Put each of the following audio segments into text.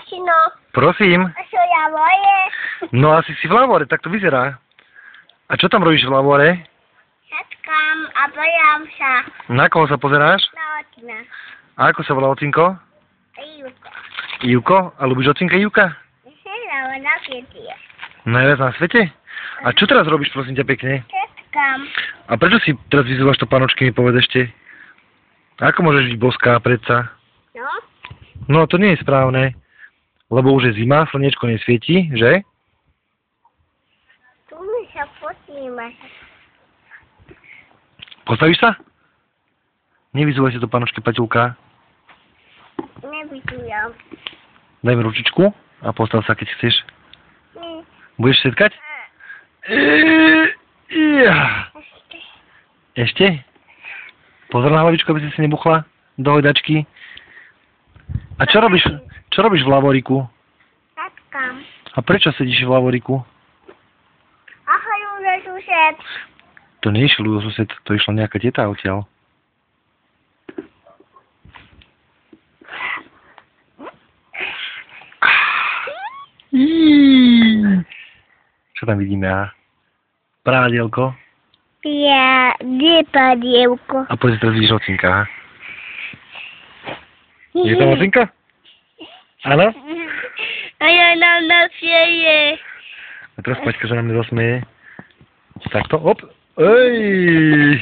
Tatino, Prosím. a čo ja moje? No asi si v Lavore, tak to vyzerá. A čo tam robíš v Lavore? Čatkám a bojám sa Na koho sa pozeráš? na otina. A ako sa volá ocinko? Juko. Ivko? A ľubíš ocinka Ivka? Hľadám na květie. Najviac na svete? A čo teraz robíš, prosím ťa, pekne? Čatkám. A prečo si teraz vyzývaš to panočky, mi povedz ešte? Ako môžeš byť boská, predsa? No, No, to nie je správne. Lebo už je zima, slnečko nesvieti, že? tu mi sa posnímaš. Postavíš sa? Nevyzúvaj si to, panočky, Paťulka. Nebytujem. Daj mi ručičku a postav sa, keď chceš. Nie. Budeš setkať? Ešte? Pozor na hlavičku, aby si si nebuchla do hojdačky. A čo robíš v Lavoriku? Čatkám. A prečo sedíš v Lavoriku? Ahoj, Júle, sused. To nešiel do sused, to išla nejaká teta odtiaľ. Čo tam vidíme, a? Prádielko. Ja, kde padievko? A poď si teraz vidíš ocinka, ha? Je tam ocinka? Áno? A ja nám nasieje. A teraz Paťka sa nám nezasmeje. Takto, op. Ej!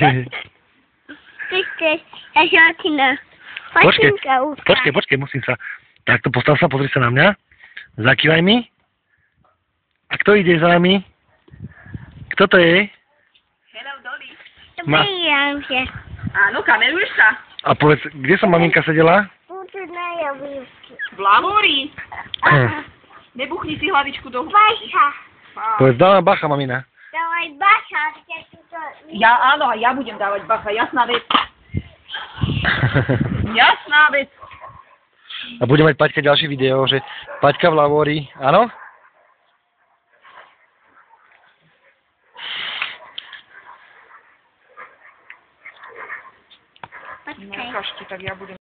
Ty chceš, ja žatina. Počkej, musím sa. Takto, postav sa, pozri sa na mňa. Zakývaj mi. A kto ide za nami? Kto to je? Hello, Dolly. Dobíjam sa. Áno, kameruješ sa? A povedz, kde sa maminka sedela? Budu na javívky. V Lavori. Nebuchni si hlavičku do Baša. Povedz, dávam bacha, mamina. Dávaj baša, keď tu to... Ja áno, a ja budem dávať bacha, jasná vec. Jasná vec. A bude mať Paťka ďalšie video, že Paťka v Lavori, áno? No, ukážte, tak ja budem.